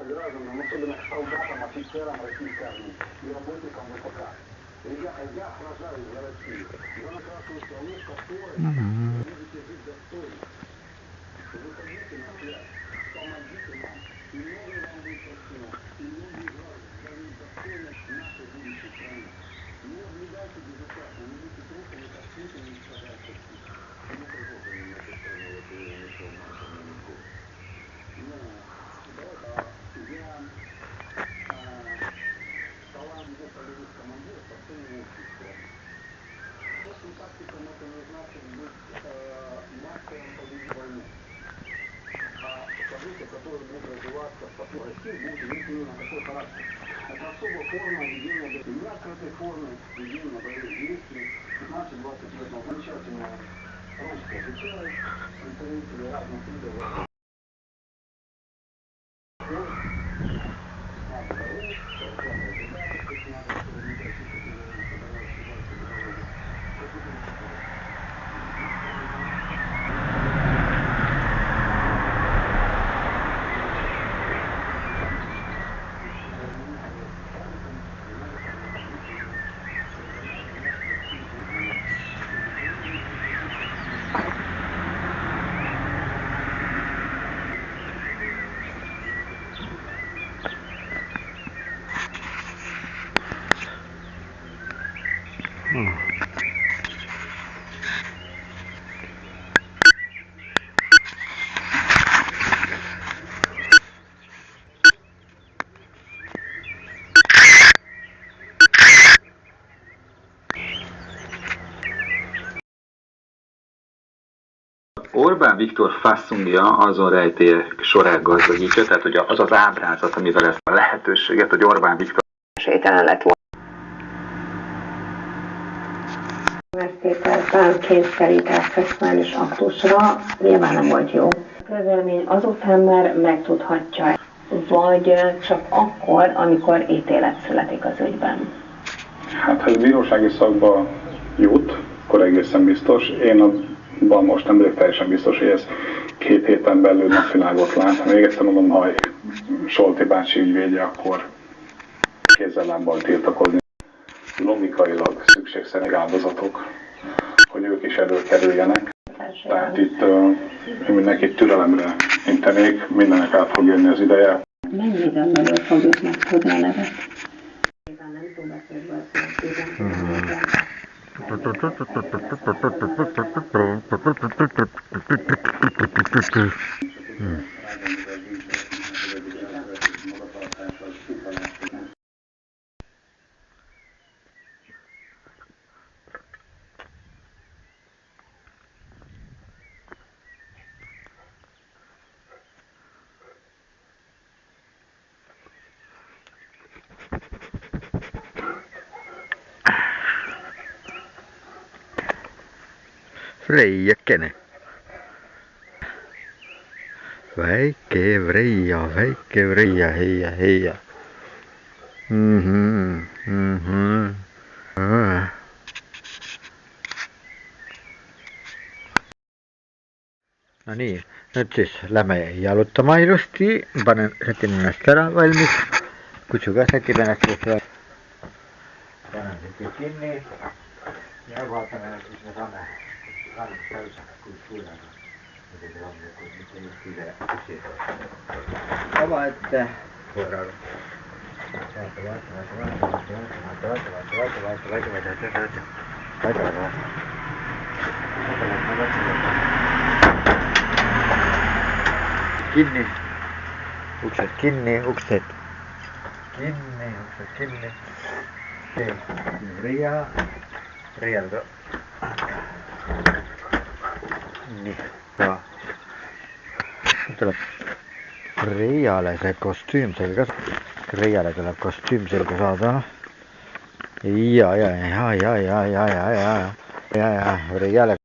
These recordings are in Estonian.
гражданам, особенно солдатам, офицерам российской армии и работникам ВПК. Ребята, я сражаюсь за Россию, за красную страну, в которой вы будете жить достойно. Выходите на связь, помогите нам, и многое вам будет прощено, и многие из вас зовут достойно нашей будущей страны. Не наблюдайте безучастно, не будьте трусами, как Путин уничтожает Россию. Мы продолжим нашу страну эвакуированную маршем на Москву. Я талант полевых командиров оцениваю очень скромно. Точным тактикам это не значит быть мастером победить войну. А события, которые будут развиваться по всей России, будут иметь именно такой характер. Это особая форма ведения, не открытой формы ведения боевых действий. 15-20 лет назад замечательные русские офицеры, представители разных видов. Orbán Viktor faszungja azon rejtélyek sorát gazdagítja, tehát hogy az az ábrázat, amivel ezt a lehetőséget, hogy Orbán Viktor esélytelen lett volna. Megtételtel kényszerített szexuális aktusra nyilván nem volt jó. A közvélemény azután már megtudhatja, vagy csak akkor, amikor ítélet születik az ügyben. Hát, ha a bírósági szakba jut, akkor egészen biztos. Én abban most nem vagyok teljesen biztos, hogy ez 2 héten belül napvilágot lát. Még egyszer mondom, ha Solti bácsi ügyvédje, akkor kézzel-lábbal tiltakozni. Logikailag szükségszerű áldozatok, hogy ők is előkerüljenek. Tehát itt mindenkit türelemre intenék, mindenek át fog jönni az ideje. Mennyi időn belül fogjuk megtudni a nevet? Freija kene. Väike Freija, heija. No niin, nyt siis lähme jalutama ilusti, sätin ennast ära valmis, kutsuge sätin ennast siis panen sätin kinni ja vaatame, siis me saame täysin kulttuurina, mida se on, kun mitte just üle küsida. Oma ette korraga. Kinni. Uksed kinni. Riial ka. Nii, ja tuleb Reiale see kostüüm selga, Reiale tuleb kostüüm selga saada. Ja, Reiale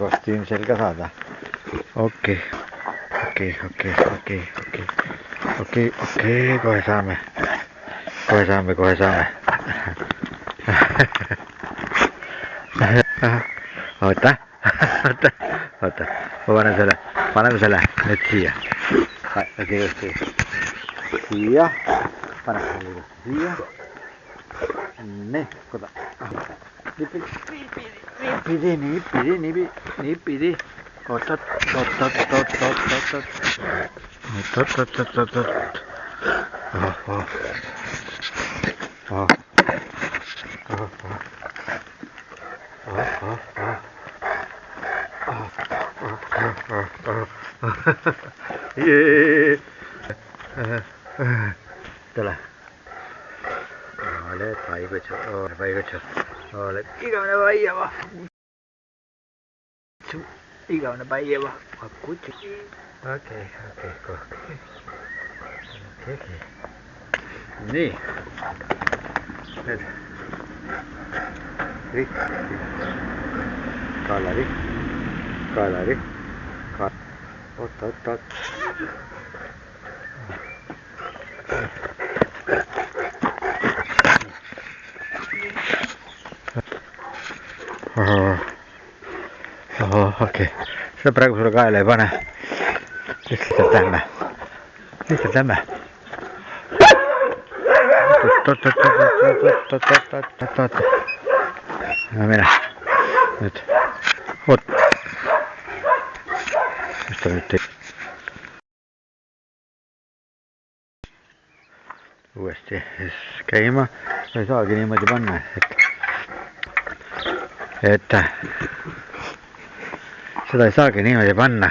kostüüm selga saada. Okei, kohe saame. Oota, ma paneme selle nüüd siia. Kiitos. Siia. Pane siia. Niin, kota. Niipidi. Otat. Tule. Olet vaikutus. Olet ikävänä vaijava. Ikävänä vaijava. Okei. Niin. Nyt. Kalari. Ot. Okei. Sitä praegu sulle kaela ei pane. Mistä tämä? Mennä. Nyt. Ot. Mistä nyt ei? Uuesti käima. Ei saagi niimoodi panna, että seda ei saagi niimoodi panna.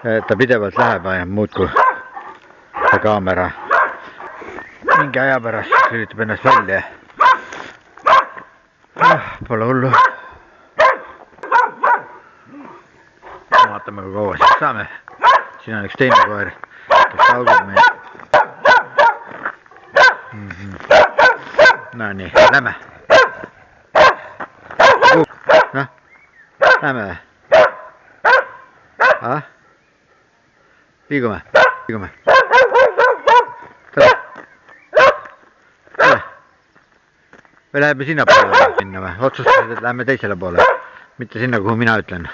Et ta pidevalt läheb ja muudkui see kaamera mingi aja pärast lülitab ennast välja. Pole hullu. Vaatame kui kaua siis saame. Siin on üks teine koer, kes taugub meid. No nii, lähme. Noh, lähme või? Liigume. Tule. Või läheme sinna poole minna või? Otsustasid, et läheme teisele poole. Mitte sinna, kuhu mina ütlen.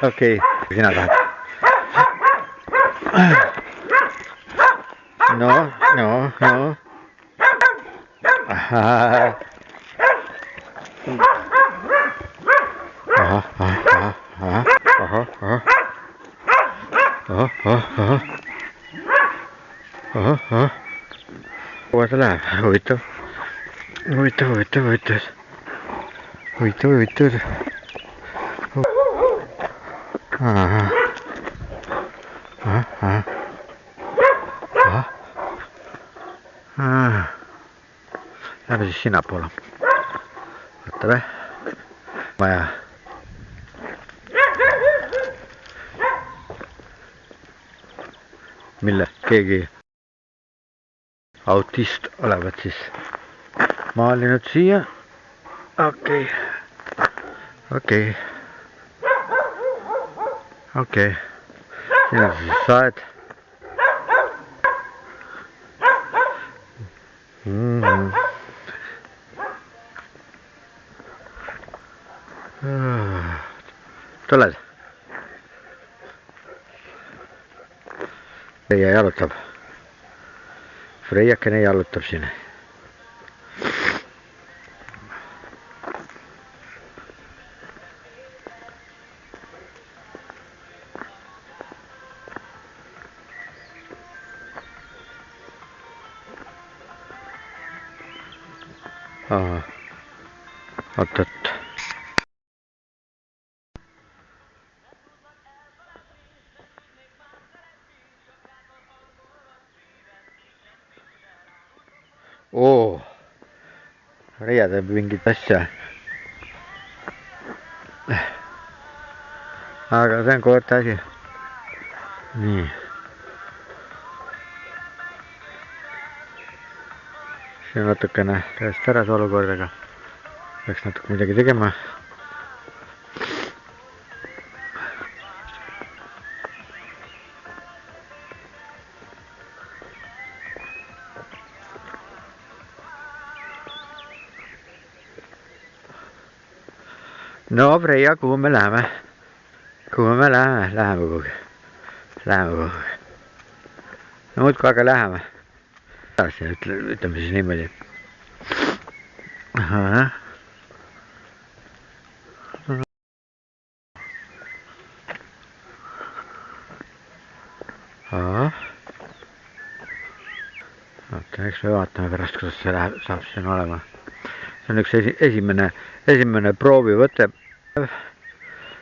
Okei, sina tahad. No. Kuhu ta läheb? Huvitav. Lähme siis sinna poole. Vaata või? Vaja. Mille keegi autist olevat siis maalinud siia. Okei. Siin on siis saed. Tuled? Freija jalutab. Freijakene jalutab siin. Oot. Freija teeb mingit asja. Aga see on koerte asi. Nii. See on natukene täiesti ära see olukordega. Peaks natuke midagi tegema. No Freia, kuhu me läheme? Kuhu me läheme? Läheme kuhugi. Läheme kuhugi. No muudkui aga läheme. Ütleme siis niimoodi. Ahah. Vaata, eks me vaatame pärast, kuidas see läheb, saab siin olema. See on üks esimene proovivõte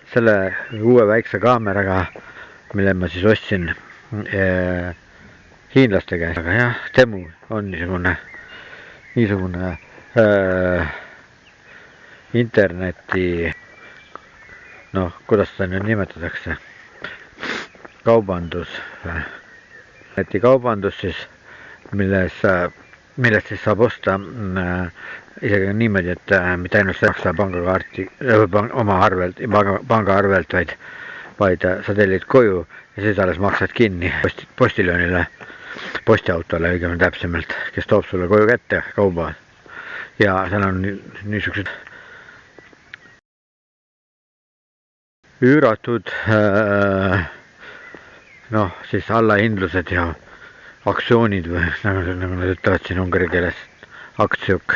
selle uue väikse kaameraga, mille ma siis ostsin hiinlaste käest. Aga jah, Temu on niisugune interneti, noh, kuidas seda nüüd nimetatakse, kaubandus siis, millest siis saab osta isegi niimoodi, et mitte ainult see maksa pangakaarti oma arvelt, pangaarvelt, vaid sa tellid koju ja siis alles maksad kinni postiljonile, postiautole õigemini täpsemalt, kes toob sulle koju kätte kauba. Ja seal on niisugused üüratud noh, siis allahindlused ja aktsioonid või nagu nad ütlevad siin ungari keeles, aktsiuk.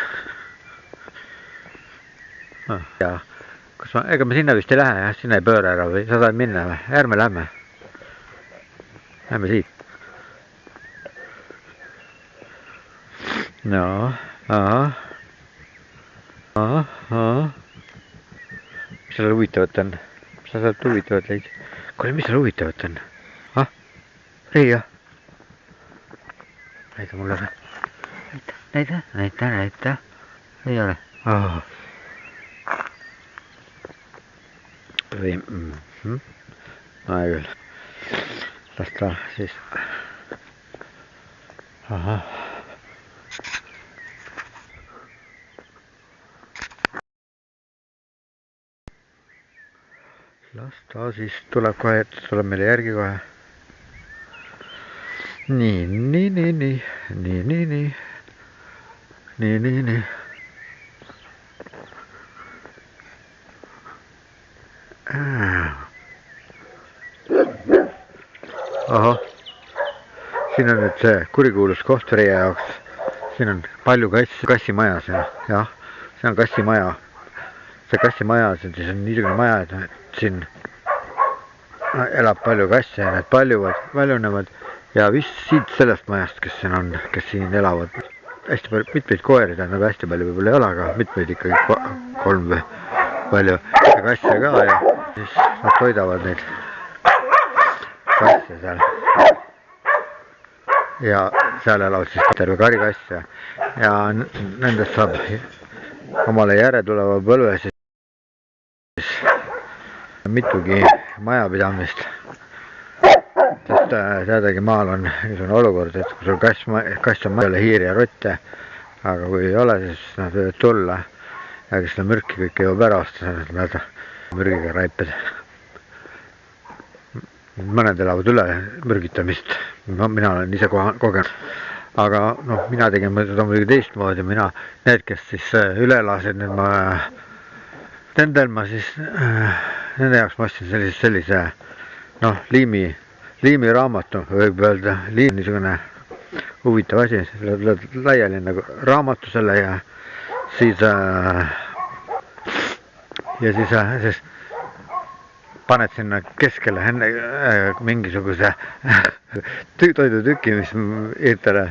Ja ega me sinna vist ei lähe, jah, sinna ei pööra ära või sa tahad minna või? Ärme lähme. Lähme siit. No, mis seal huvitavat on? Mis sa sealt huvitavat leid? Kuule, mis seal huvitavat on? Riia. Näita mulle või? Näita. Ei ole. Või, no ei küll. Las ta siis. Ahah. Las ta siis tuleb kohe, tuleb meile järgi kohe. Nii. Ahah. Siin on nüüd see kurikuulus koht Reie jaoks. Siin on palju kassimaja siin. Jah, see on kassimaja. See kassimaja, see on niisugune maja, et siin elab palju kasse ja need paljunevad. Ja vist siit sellest majast, kes siin elavad, hästi palju, mitmeid koeri, tähendab hästi palju võib-olla ei ole, aga mitmeid ikkagi 3 või palju kasse ka ja siis nad toidavad neid kasse seal. Ja seal elavad siis terve kari kasse ja nendest saab omale järeltuleva põlve siis mitugi majapidamist. Sest teadagi maal on niisugune olukord, et kui sul kass on majale hiiri ja rotte, aga kui ei ole, siis nad võivad tulla ja kes seda mürki kõike jõuab ära osta, nad mürgiga raiped. Mõned elavad üle mürgitamist, mina olen ise kogenud, aga noh, mina tegin seda muidugi teistmoodi, need, kes siis üle elasid, nende jaoks ma ostsin sellise noh, liimiraamatu, võib öelda, niisugune huvitav asi, lööd laiali nagu raamatu selle ja siis paned sinna keskele mingisuguse toidutüki, mis hiirtele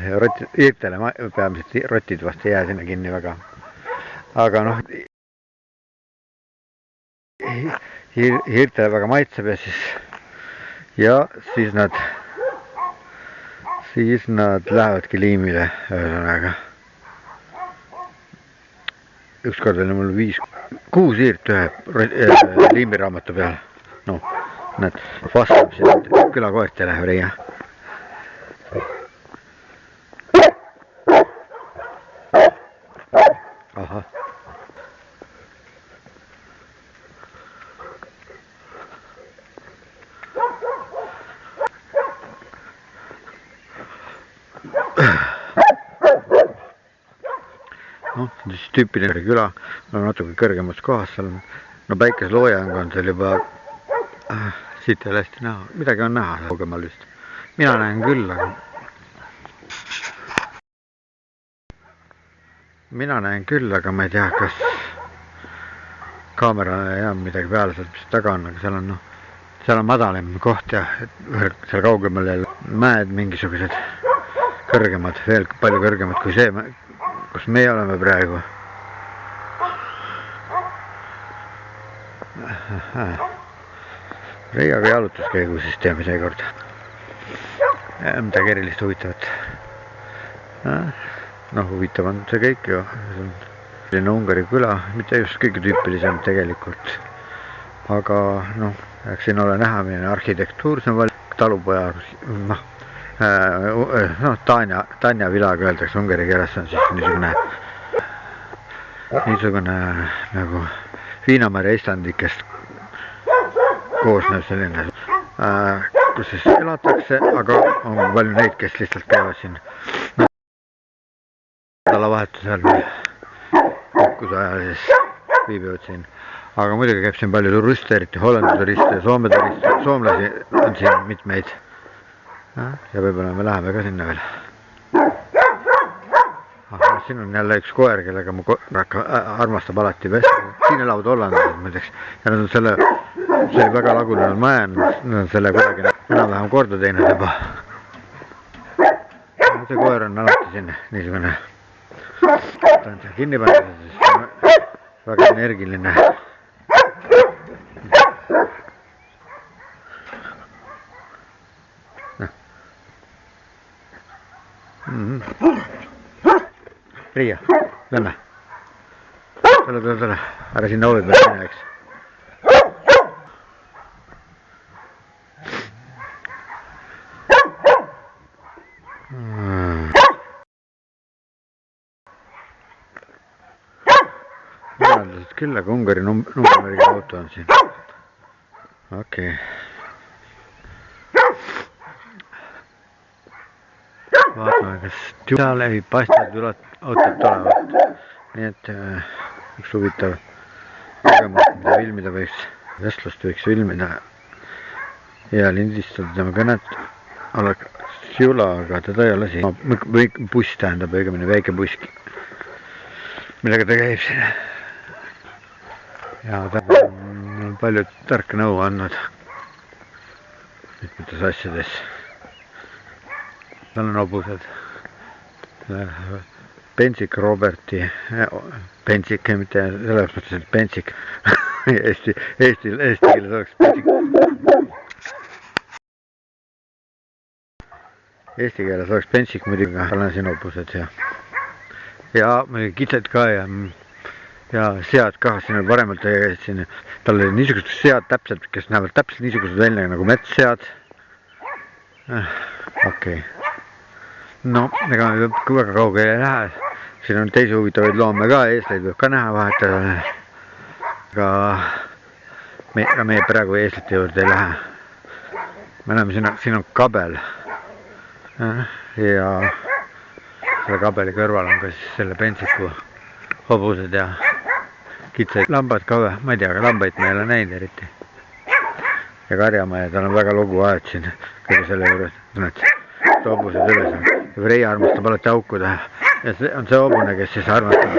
peamiselt rotid vast ei jää sinna kinni väga. Aga noh, hiirtele väga maitseb ja siis nad lähevadki liimile, ühesõnaga. Ükskord oli mul 6 hiirt ühe liimiraamatu peal. No, näed, vastab siin külakoertele, Reia. Ahah. Noh, see on siis tüüpiline küla, on natuke kõrgemas kohas, seal on no päikeseloojang on seal juba siit ei ole hästi näha, midagi on näha kaugemal vist. Mina näen küll, aga ma ei tea, kas kaamera ei jää midagi peale sealt, mis taga on, aga seal on madalam koht ja seal kaugemal jälle mäed mingisugused kõrgemad, veel palju kõrgemad kui see, kus meie oleme praegu. Reiaga jalutuskäigu siis teeme seekord. Midagi erilist huvitavat. No huvitav on see kõik ju. Selline Ungari küla, mitte just kõige tüüpilisem tegelikult. Aga noh, eks siin ole näha, milline arhitektuur, see on talupoja, Tanja vilaga öeldakse ungari keeles, on siis niisugune nagu Viinamäe Islandikest koosnev selline, kus siis elatakse, aga on palju neid, kes lihtsalt käivad siin nädalavahetusel puhkuse ajal siis viibivad siin. Aga muidugi käib siin palju turiste, eriti Hollandi turiste ja Soome turiste, soomlasi on siin mitmeid. Ja võib-olla me läheme ka sinna veel. Siin on jälle üks koer, kellega mu armastab alati vest. Siin elavad hollandlased muideks. Ja nad on see oli väga lagunenud maja, nad on selle kuidagi enam-vähem korda teinud juba. See koer on alati siin niisugune. Ta on seal kinni pannud, väga energiline. Riia, lähme. Tule. Ära sinna hoovi peale minna, eks. Määralased küll, aga Ungari numbrimärgi auto on siin. Okei. Vaatame, kas seal ei paistavad autod tulevad. Nii et üks huvitav kogemus, mida filmida võiks, vestlust võiks filmida ja lindistada tema kõnet. Oleks Jula, aga teda ei ole siin. Buss tähendab õigemini väike buss, millega ta käib siin. Ja ta on palju tarka nõu andnud mitmetes asjades. Tal on hobused. Pensik Roberti, Pensik, mitte selles mõttes, et Pensik. Eesti keeles oleks Pensik. Eesti keeles oleks Pensik muidugi, tal on siin hobused ja kitsed ka ja sead ka, siin on paremalt siin, tal oli niisugused sead täpselt, kes näevad täpselt niisugused välja nagu metssead. Okei. No, ega me väga kaugele ei lähe. Siin on teisi huvitavaid loome ka, eesleid võib ka näha vahetada. Aga meie praegu eeslite juurde ei lähe. Me näeme, siin on kabel. Ja selle kabeli kõrval on ka siis selle Pensiku hobused ja kitsaid lambad ka või. Ma ei tea, aga lambaid me ei ole näinud eriti. Ja karjamaa ja tal on väga lugu ajad siin kõige selle juures. Tunned, hobused üles on. Ja Reia armastab alati haukuda. Ja see on see hobune, kes siis armastab.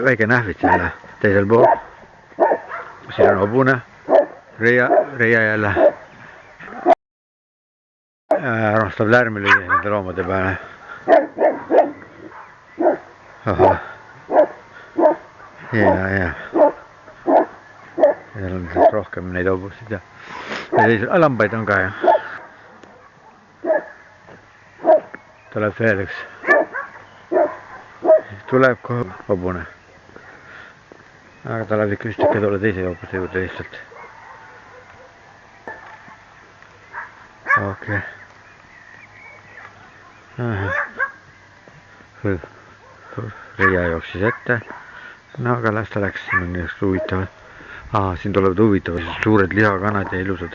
Väike nähvits jälle teisel pool. Siin on hobune. Reia jälle. Armastab lärmi lüüa nende loomade peale. Oho. Ja. Seal on rohkem neid hobusid ja lambaid on ka ja. Tuleb veel üks. Tuleb kohe hobune. Aga ta läheb ikka vist ikka tulla teise hobuse juurde lihtsalt. Okei. Reia jooksis ette. No aga las ta läks, siin on niisugust huvitavad. Siin tulevad huvitavad suured lihakanad ja ilusad.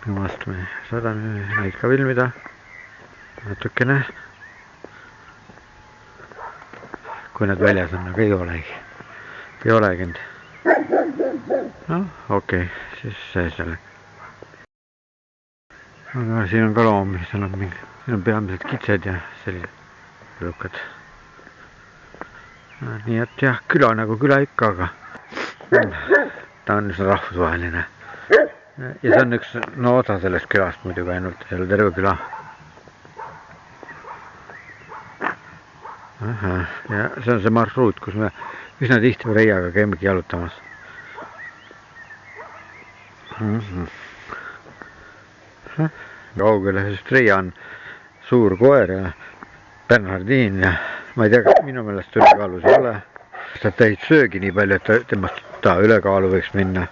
Vast me saadame neid ka filmida. Natukene. Kui nad väljas on, aga ei olegi. ei olegi nüüd. noh, okei, siis see selle. aga siin on ka loomi, siin on peamiselt kitsed ja sellised elukad. nii et jah, küla nagu küla ikka, aga ta on üsna rahvusvaheline. ja see on üks osa sellest külast muidugi ainult, ei ole terve küla. ja see on see marsruut, kus me üsna tihti Reiaga käimegi jalutamas. kaugele, sest Reia on suur koer ja Bernhardin ja ma ei tea, kas minu meelest ülekaalus ei ole. ta ei söögi nii palju, et temast ta ülekaalu võiks minna.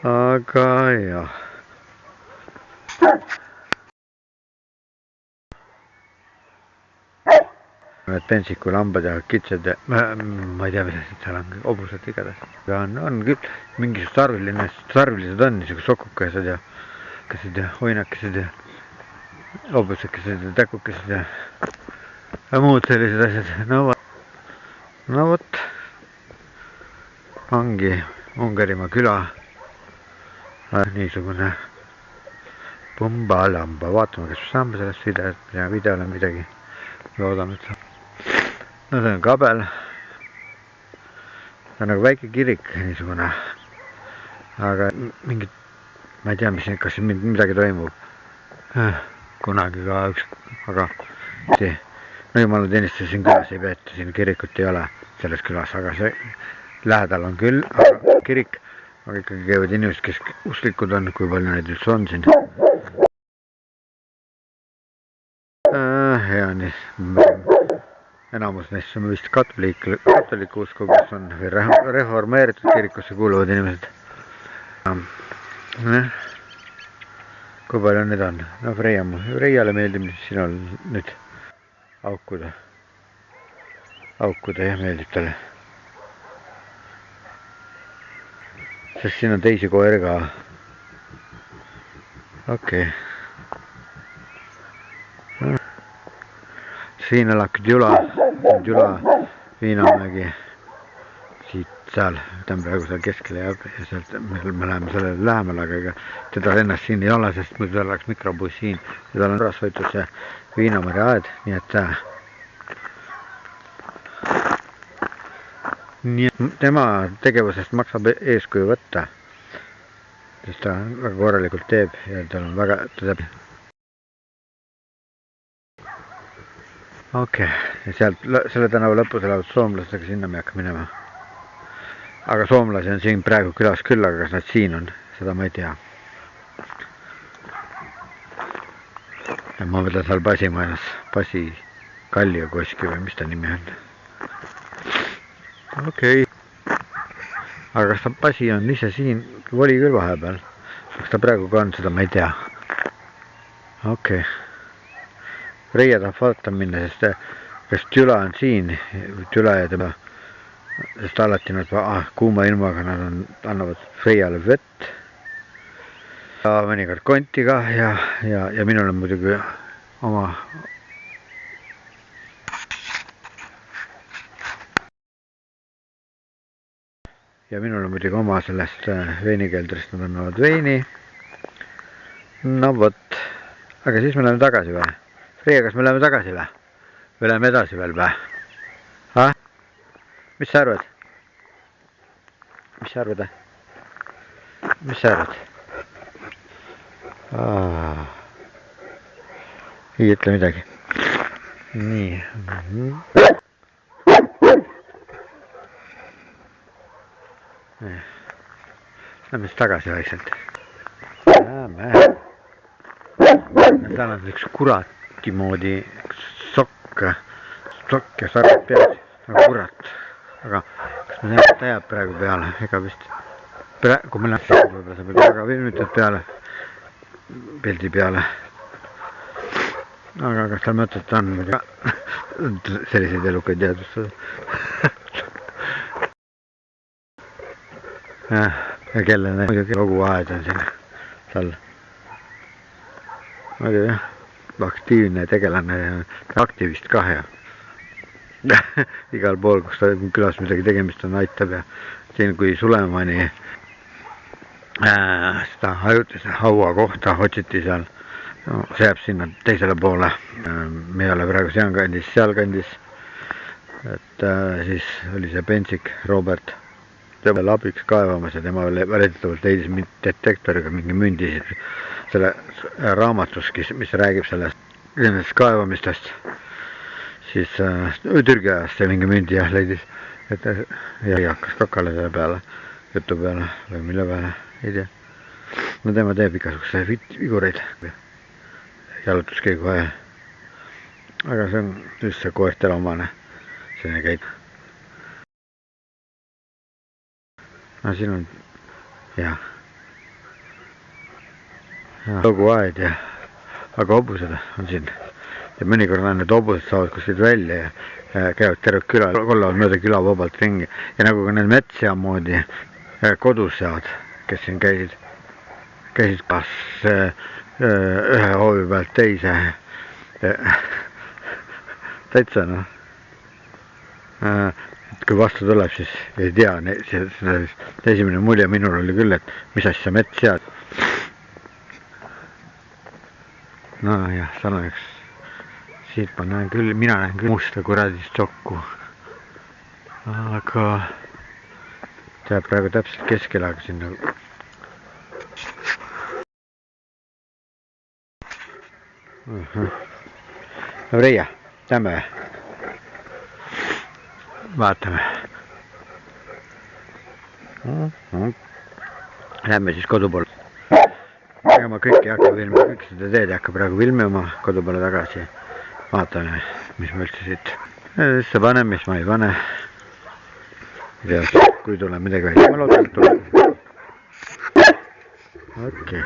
aga jah. Need pensiku lambad ja kitsed ja ma ei tea, mida seal on, hobused igatahes. on küll mingisugused sarvilised on, niisugused sokukesed ja oinakesed ja hobusekesed ja täkukesed ja muud sellised asjad. no vot, ongi Ungarimaa küla niisugune pumba-lamba. vaatame, kas me saame sellest videole midagi. loodame, et saab. no see on kabel. see on nagu väike kirik niisugune. aga mingid, ma ei tea, kas siin midagi toimub. kunagi ka üks, aga no jumalateenistuse siin külas ei peeta, siin kirikut ei ole selles külas, aga see lähedal on küll kirik, aga ikkagi käivad inimesed, kes usklikud on, kui palju neid üldse on siin. ja nii, enamus neist on vist katoliku usku, kus on või reformeeritud kirikusse kuuluvad inimesed. kui palju neid on? no Reiale meeldib sinul nüüd aukuda ja meeldib talle. sest siin on teisi koeri ka. okei. siin elab Jula Viinamägi. seal, ta on praegu seal keskel ja sealt me läheme sellele lähemale, aga ega teda ennast siin ei ole, sest muidu tal oleks mikrobuss siin ja tal on korras võetud see Viinamäe aed, nii et tema tegevusest maksab eeskuju võtta, sest ta väga korralikult teeb ja tal on väga, ta teeb. okei, ja sealt selle tänava lõpus elavad soomlased, aga sinna me ei hakka minema. aga soomlasi on siin praegu külas küll, aga kas nad siin on, seda ma ei tea. ja ma võtan seal Pasimajas, Pasi Kaljukoski või mis ta nimi on. okei. aga kas ta Pasi on ise siin, oli küll vahepeal. kas ta praegu ka on, seda ma ei tea. okei. Reia tahab vaatama minna, sest kas Jüla on siin, Jüla ja tema, sest alati nad kuuma ilmaga nad annavad Reiale vett. ja mõnikord konti ka ja minul on muidugi oma sellest veinikeldrist nad annavad veini. no vot, aga siis me läheme tagasi või? Reia, kas me läheme tagasi või? Või läheme edasi veel või? mis sa arvad? mis sa arvad? ei ütle midagi. nii. Lähme siis tagasi vaikselt. seal on üks kurati moodi sokk ja sarved peas. kurat. aga kas me näeme, ta jääb praegu peale? ega vist. kui me läheme, võib-olla sa pead väga filmitud peale. pildi peale. aga kas tal mõtet on muidugi selliseid elukaid teadvustada? ja kellene muidugi kogu aed on siin seal. muidu jah, aktiivne tegelane ja aktivist ka ja igal pool, kus ta külas midagi tegemist on, aitab ja siin, kui Sulemani seda ajutise haua kohta otsiti seal, no, see jääb sinna teisele poole, me ei ole praegu sealkandis, et siis oli see Pensik Robert tema abiks kaevamas ja tema väidetavalt leidis detektoriga mingi mündi selle raamatus, mis räägib nendest kaevamistest, siis Türgi ajast see mingi mündi jah leidis, et ja hakkas kakale selle peale, jutu peale või mille peale, ei tea. No tema teeb igasuguseid vigureid jalutuskäigu ajal, aga see on just see koertele omane selline käib. No siin on jah loguaed ja aga hobused on siin ja mõnikord on need hobused saavad kuskilt välja ja käivad terve küla, kollavad mööda küla vabalt ringi ja nagu ka need metssea moodi kodussead, kes siin käisid kas ühe hoovi pealt teise täitsa noh. Kui vastu tuleb, siis ei tea, esimene mulje minul oli küll, et mis asja mets sead. No jah, seal on üks, siit ma näen küll, mina näen küll musta kuradist sokku. Aga ta jääb praegu täpselt keskele, aga sinna. No Reia, lähme või? Vaatame. Lähme siis kodu poole. Ega ma kõike ei hakka filmima, kõik seda teed ei hakka praegu filmima kodu poole tagasi. Vaatame, mis ma üldse siit üldse panen, mis ma ei pane. Ei tea, kui tuleb midagi välja, ma loodan, et tuleb. Okei.